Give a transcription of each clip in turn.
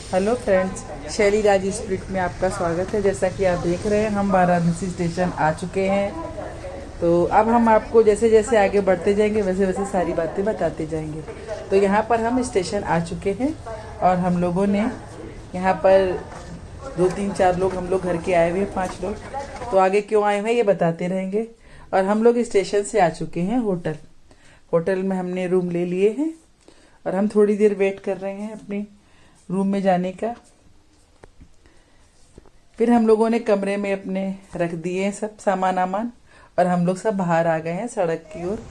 Hello friends, शैली राज spirit में आपका स्वागत है। जैसा कि आप देख रहे हैं, हम वाराणसी स्टेशन आ चुके हैं। तो अब हम आपको जैसे जैसे आगे बढ़ते जाएंगे वैसे वैसे सारी बातें बताते जाएंगे। तो यहाँ पर हम स्टेशन आ चुके हैं और हम लोगों ने यहाँ पर 2 3 4 लोग हम लोग घर के आए हुए हैं, 5 लोग। तो आगे क्यों आए हुए हैं ये बताते रहेंगे। और हम लोग स्टेशन से आ चुके हैं होटल में हमने रूम ले लिए हैं और हम थोड़ी देर वेट कर रहे हैं अपनी रूम में जाने का। फिर हम लोगों ने कमरे में अपने रख दिए हैं सब सामान और हम लोग सब बाहर आ गए हैं सड़क की ओर।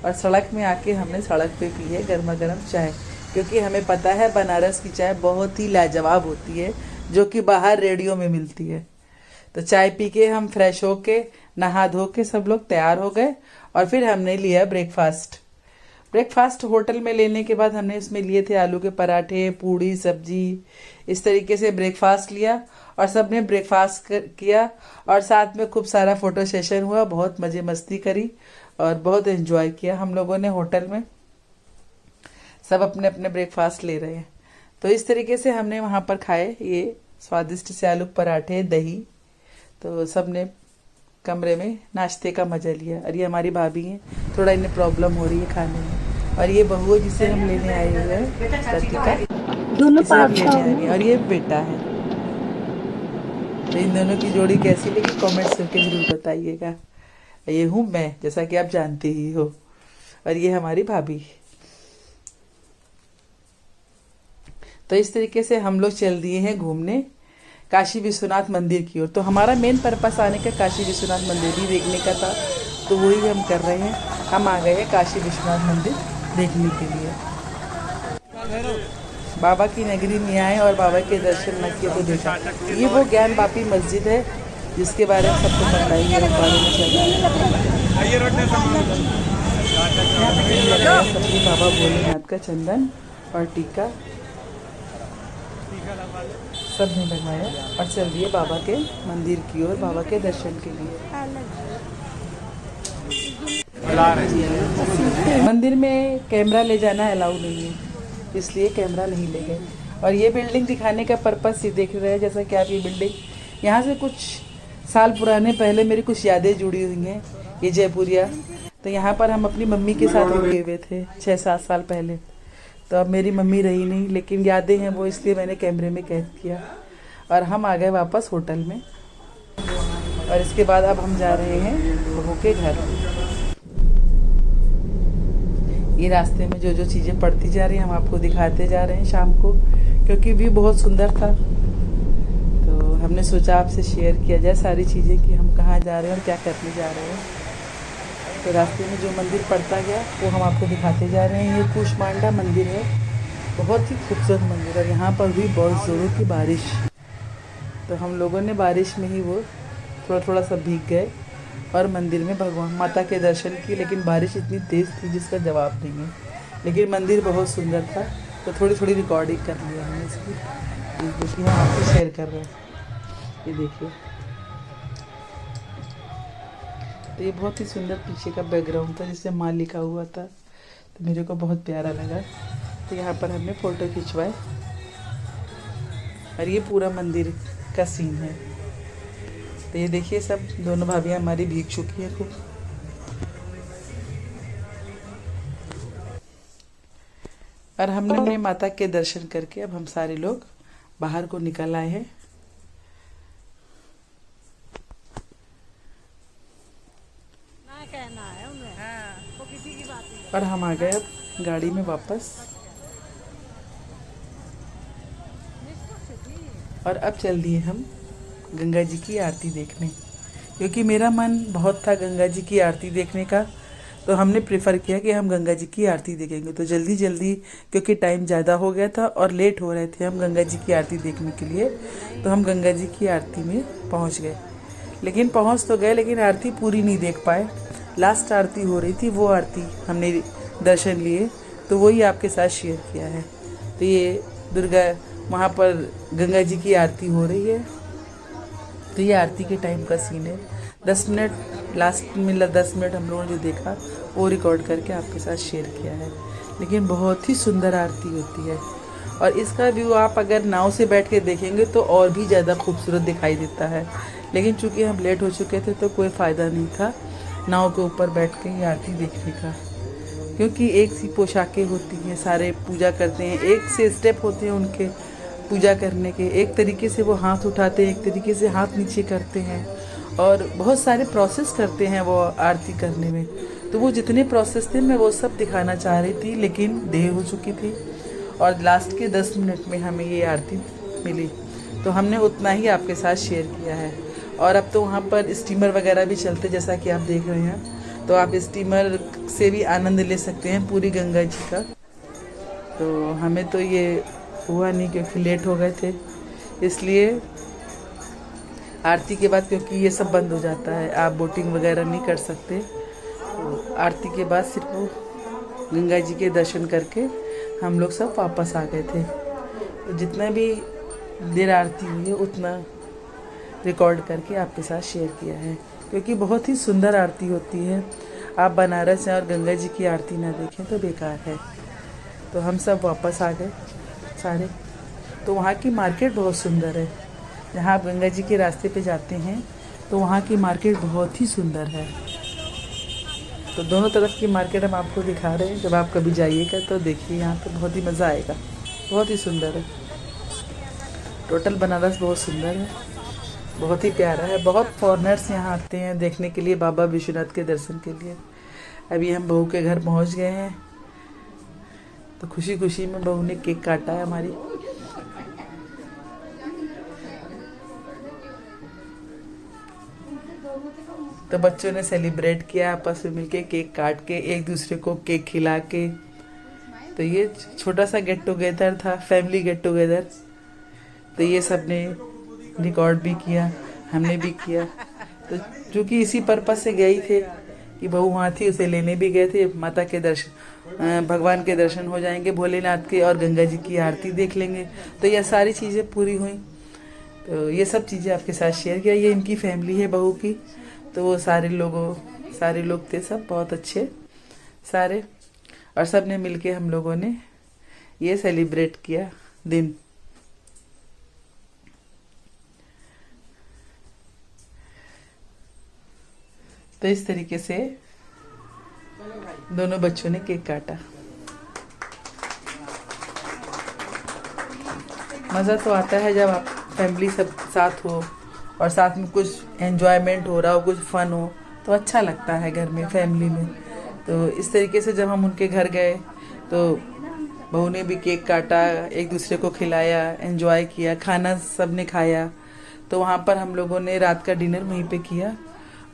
और सड़क में आके हमने सड़क पे पी है गर्मा गर्म चाय, क्योंकि हमें पता है बनारस की चाय बहुत ही लाजवाब होती है जो कि बाहर रेडियो में मिलती है। तो चाय पी के हम फ्रेश होके नहा धो के सब लोग तैयार हो गए और फिर हमने लिया ब्रेकफास्ट होटल में लेने के बाद हमने इसमें लिए थे आलू के पराठे, पूड़ी, सब्जी। इस तरीके से ब्रेकफास्ट लिया और सबने ब्रेकफास्ट किया और साथ में खूब सारा फोटो सेशन हुआ। बहुत मज़े मस्ती करी और बहुत एंजॉय किया हम लोगों ने होटल में। सब अपने अपने ब्रेकफास्ट ले रहे हैं। तो इस तरीके से हमने वहाँ पर खाए ये स्वादिष्ट से आलू पराठे, दही। तो सब ने कमरे में नाश्ते का मजा लिया। और ये हमारी भाभी हैं, थोड़ा इन्हें प्रॉब्लम हो रही है खाने में। और ये बहू है जिसे हम लेने आए हुए हैं, रतिका, इसे हम लेने आए हैं। और ये बेटा है। तो इन दोनों की जोड़ी कैसी लगी कमेंट्स करके जरूर बताइएगा। ये हूँ मैं, जैसा कि आप जानते ही हो। और ये हमारी भाभी। तो इस तरीके से हम लोग चल दिए हैं घूमने काशी विश्वनाथ मंदिर की ओर। तो हमारा मेन पर्पस आने का काशी विश्वनाथ मंदिर भी देखने का था, तो वही हम कर रहे हैं। हम आ गए हैं काशी विश्वनाथ मंदिर देखने के लिए। बाबा की नगरी में आए और बाबा के दर्शन न किए तो देखा। ये वो ज्ञान वापी मस्जिद है जिसके बारे में सबको पता ही है, बारे में चल रहा है। सबने बाबा भोलेनाथ का चंदन और टीका सब ने लगवाया और चल दिए बाबा के मंदिर की ओर, बाबा के दर्शन के लिए। मंदिर में कैमरा ले जाना अलाउ नहीं है, इसलिए कैमरा नहीं ले गए। और ये बिल्डिंग दिखाने का पर्पस ही देख रहे हैं। जैसा कि आप ये बिल्डिंग, यहाँ से कुछ साल पुराने पहले मेरी कुछ यादें जुड़ी हुई हैं, ये जयपुरिया। तो यहाँ पर हम अपनी मम्मी के साथ रुके हुए थे 6 7 साल पहले। तो अब मेरी मम्मी रही नहीं, लेकिन यादें हैं वो, इसलिए मैंने कैमरे में कैद किया। और हम आ गए वापस होटल में। और इसके बाद अब हम जा रहे हैं बहू के घर। ये रास्ते में जो जो चीज़ें पड़ती जा रही हैं हम आपको दिखाते जा रहे हैं शाम को, क्योंकि व्यू बहुत सुंदर था। तो हमने सोचा आपसे शेयर किया जाए सारी चीज़ें कि हम कहाँ जा रहे हैं और क्या करने जा रहे हैं। तो रास्ते में जो मंदिर पड़ता गया वो हम आपको दिखाते जा रहे हैं। ये कूष्मांडा मंदिर है, बहुत ही खूबसूरत मंदिर। और यहाँ पर भी बहुत ज़ोरों की बारिश, तो हम लोगों ने बारिश में ही वो थोड़ा थोड़ा सा भीग गए और मंदिर में भगवान माता के दर्शन किए। लेकिन बारिश इतनी तेज़ थी जिसका जवाब नहीं है, लेकिन मंदिर बहुत सुंदर था। तो थोड़ी थोड़ी रिकॉर्डिंग कर लिया हमने इसकी, जो हम आपसे शेयर कर रहे हैं। ये देखिए, तो ये बहुत ही सुंदर पीछे का बैकग्राउंड था जिससे माँ लिखा हुआ था, तो मेरे को बहुत प्यारा लगा। तो यहाँ पर हमने फ़ोटो खिंचवाए और ये पूरा मंदिर का सीन है। तो ये देखिए, सब दोनों भाभियाँ हमारी भीग चुकी हैं खूब। और हमने माता के दर्शन करके अब हम सारे लोग बाहर को निकल आए हैं। और हम आ गए अब गाड़ी में वापस। और अब चल दिए हम गंगा जी की आरती देखने, क्योंकि मेरा मन बहुत था गंगा जी की आरती देखने का। तो हमने प्रेफर किया कि हम गंगा जी की आरती देखेंगे। तो जल्दी जल्दी, क्योंकि टाइम ज़्यादा हो गया था और लेट हो रहे थे हम गंगा जी की आरती देखने के लिए, तो हम गंगा जी की आरती में पहुंच गए। लेकिन पहुंच तो गए, लेकिन आरती पूरी नहीं देख पाए। लास्ट आरती हो रही थी, वो आरती हमने दर्शन लिए, तो वही आपके साथ शेयर किया है। तो ये दुर्गा, वहाँ पर गंगा जी की आरती हो रही है। तो ये आरती के टाइम का सीन है। 10 मिनट लास्ट में 10 मिनट हम लोगों ने जो देखा वो रिकॉर्ड करके आपके साथ शेयर किया है। लेकिन बहुत ही सुंदर आरती होती है और इसका व्यू आप अगर नाव से बैठ के देखेंगे तो और भी ज़्यादा खूबसूरत दिखाई देता है। लेकिन चूंकि हम लेट हो चुके थे तो कोई फ़ायदा नहीं था नाव के ऊपर बैठ के ये आरती देखने का, क्योंकि एक सी पोशाकें होती हैं, सारे पूजा करते हैं, एक से स्टेप होते हैं उनके पूजा करने के, एक तरीके से वो हाथ उठाते हैं, एक तरीके से हाथ नीचे करते हैं और बहुत सारे प्रोसेस करते हैं वो आरती करने में। तो वो जितने प्रोसेस थे मैं वो सब दिखाना चाह रही थी, लेकिन देर हो चुकी थी और लास्ट के 10 मिनट में हमें ये आरती मिली, तो हमने उतना ही आपके साथ शेयर किया है। और अब तो वहाँ पर स्टीमर वगैरह भी चलते जैसा कि आप देख रहे हैं, तो आप स्टीमर से भी आनंद ले सकते हैं पूरी गंगा जी का। तो हमें तो ये हुआ नहीं क्योंकि लेट हो गए थे, इसलिए आरती के बाद, क्योंकि ये सब बंद हो जाता है, आप बोटिंग वगैरह नहीं कर सकते, तो आरती के बाद सिर्फ गंगा जी के दर्शन करके हम लोग सब वापस आ गए थे। तो जितना भी देर आरती हुई है उतना रिकॉर्ड करके आपके साथ शेयर किया है, क्योंकि बहुत ही सुंदर आरती होती है। आप बनारस हैं और गंगा जी की आरती ना देखें तो बेकार है। तो हम सब वापस आ गए सारे। तो वहाँ की मार्केट बहुत सुंदर है, जहाँ आप गंगा जी के रास्ते पे जाते हैं तो वहाँ की मार्केट बहुत ही सुंदर है। तो दोनों तरफ की मार्केट हम आपको दिखा रहे हैं, जब आप कभी जाइएगा तो देखिए, यहाँ पे बहुत ही मज़ा आएगा, बहुत ही सुंदर है। टोटल बनारस बहुत सुंदर है, बहुत ही प्यारा है। बहुत फॉरेनर्स यहाँ आते हैं देखने के लिए, बाबा विश्वनाथ के दर्शन के लिए। अभी हम बहू के घर पहुँच गए हैं, तो खुशी खुशी में बहू ने केक काटा है हमारी। तो बच्चों ने सेलिब्रेट किया आपस में मिलके, केक काट के, एक दूसरे को केक खिला के। तो ये छोटा सा गेट टुगेदर था, फैमिली गेट टुगेदर। तो ये सब ने रिकॉर्ड भी किया, हमने भी किया। तो चूँकि इसी पर्पज से गए थे कि बहू वहाँ थी, उसे लेने भी गए थे, माता के दर्शन, भगवान के दर्शन हो जाएंगे भोलेनाथ के, और गंगा जी की आरती देख लेंगे। तो ये सारी चीज़ें पूरी हुई। तो ये सब चीज़ें आपके साथ शेयर किया। ये इनकी फैमिली है बहू की, तो वो सारे लोग थे, सब बहुत अच्छे सारे, और सब ने मिलके हम लोगों ने ये सेलिब्रेट किया दिन। तो इस तरीके से दोनों बच्चों ने केक काटा। मज़ा तो आता है जब आप फैमिली सब साथ हो और साथ में कुछ एंजॉयमेंट हो रहा हो, कुछ फन हो, तो अच्छा लगता है घर में, फैमिली में। तो इस तरीके से जब हम उनके घर गए तो बहू ने भी केक काटा, एक दूसरे को खिलाया, एंजॉय किया, खाना सब ने खाया। तो वहाँ पर हम लोगों ने रात का डिनर वहीं पे किया,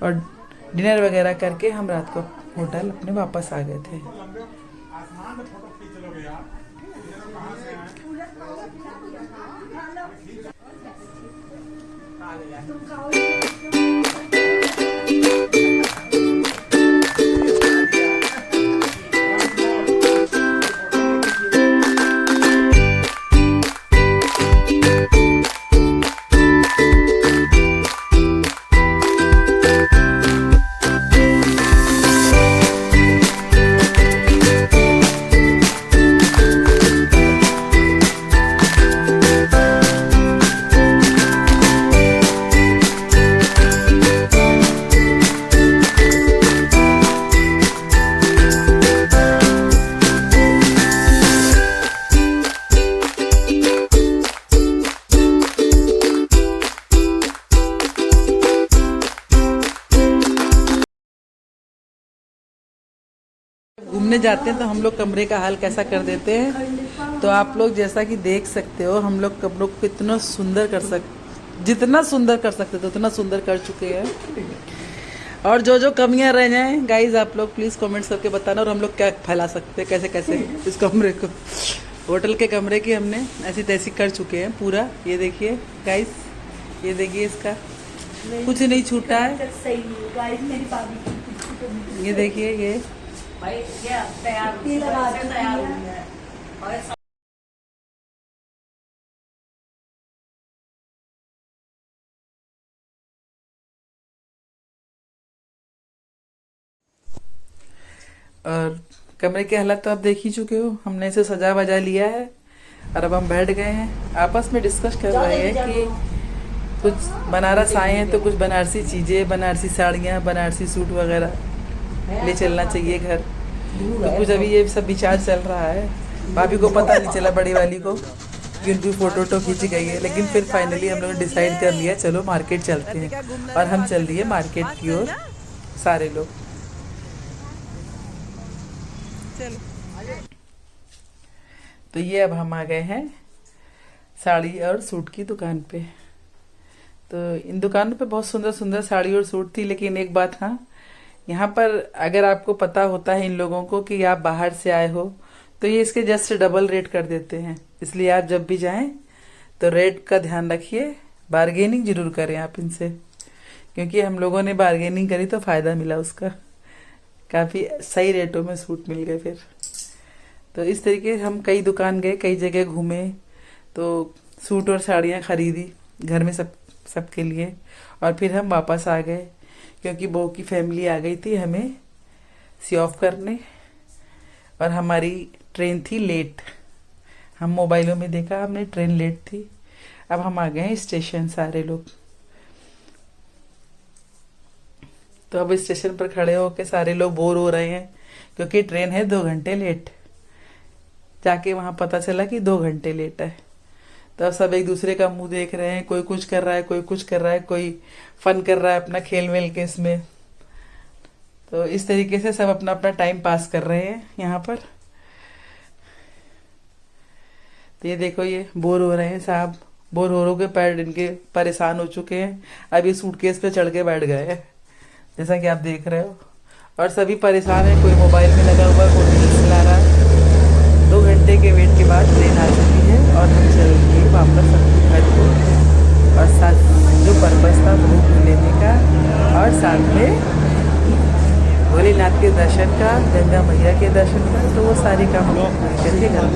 और डिनर वगैरह करके हम रात को होटल अपने वापस आ गए थे। घूमने जाते हैं तो हम लोग कमरे का हाल कैसा कर देते हैं। तो आप लोग जैसा कि देख सकते हो, हम लोग कमरों को कितना सुंदर जितना सुंदर कर सकते थे उतना सुंदर कर चुके हैं। और जो जो कमियां रह जाएं गाइज, आप लोग प्लीज़ कमेंट्स करके बताना, और हम लोग क्या फैला सकते हैं, कैसे कैसे इस कमरे को। होटल के कमरे की हमने ऐसी तैसी कर चुके हैं पूरा। ये देखिए गाइज, ये देखिए, इसका कुछ नहीं छूटा है। ये देखिए, ये और कमरे के हालत तो आप देख ही चुके हो। हमने इसे सजा वजा लिया है और अब हम बैठ गए हैं, आपस में डिस्कस कर रहे हैं कि कुछ बनारस आए हैं तो कुछ बनारसी चीज़ें, बनारसी साड़ियाँ, बनारसी सूट वगैरह ले चलना चाहिए घर। तो कुछ अभी ये सब विचार चल रहा है। भाभी को पता नहीं चला, बड़ी वाली को, कि उनकी फ़ोटो खींच गई है, लेकिन फिर फाइनली हम लोगों ने डिसाइड कर लिया चलो मार्केट चलते हैं। और हम चल दिए मार्केट की ओर सारे लोग। तो ये अब हम आ गए हैं साड़ी और सूट की दुकान पे। तो इन दुकानों पे बहुत सुंदर सुंदर साड़ी और सूट थी, लेकिन एक बात, हाँ, यहाँ पर अगर आपको पता होता है इन लोगों को कि आप बाहर से आए हो, तो ये इसके जस्ट डबल रेट कर देते हैं। इसलिए आप जब भी जाएं तो रेट का ध्यान रखिए, बार्गेनिंग जरूर करें आप इनसे, क्योंकि हम लोगों ने बार्गेनिंग करी तो फ़ायदा मिला उसका, काफ़ी सही रेटों में सूट मिल गए फिर। तो इस तरीके हम कई दुकान गए, कई जगह घूमे, तो सूट और साड़ियाँ खरीदी घर में सबके लिए, और फिर हम वापस आ गए क्योंकि बहू की फैमिली आ गई थी हमें सी ऑफ करने, और हमारी ट्रेन थी लेट। हम मोबाइलों में देखा हमने ट्रेन लेट थी। अब हम आ गए हैं स्टेशन सारे लोग। तो अब स्टेशन पर खड़े होकर सारे लोग बोर हो रहे हैं क्योंकि ट्रेन है 2 घंटे लेट। जाके वहाँ पता चला कि 2 घंटे लेट है। तो अब सब एक दूसरे का मुंह देख रहे हैं, कोई कुछ कर रहा है, कोई कुछ कर रहा है, कोई फन कर रहा है अपना खेल मेल के इसमें। तो इस तरीके से सब अपना अपना टाइम पास कर रहे हैं यहाँ पर। तो ये देखो, ये बोर हो रहे हैं साहब, बोर हो के पैर इनके परेशान हो चुके हैं। अब ये सूटकेस पे चढ़ के बैठ गए हैं, जैसा कि आप देख रहे हो, और सभी परेशान है, कोई मोबाइल में लगा हुआ है, कोई रील्स चला रहा है। 2 घंटे के वेट के बाद ट्रेन आ चुकी है और हम चल गए वापस अपने घर को। और साथ जो पर्पस था वो लेने का, और साथ में भोलेनाथ के दर्शन का, गंगा मैया के दर्शन का, तो वो सारे काम हम लोग करके घर को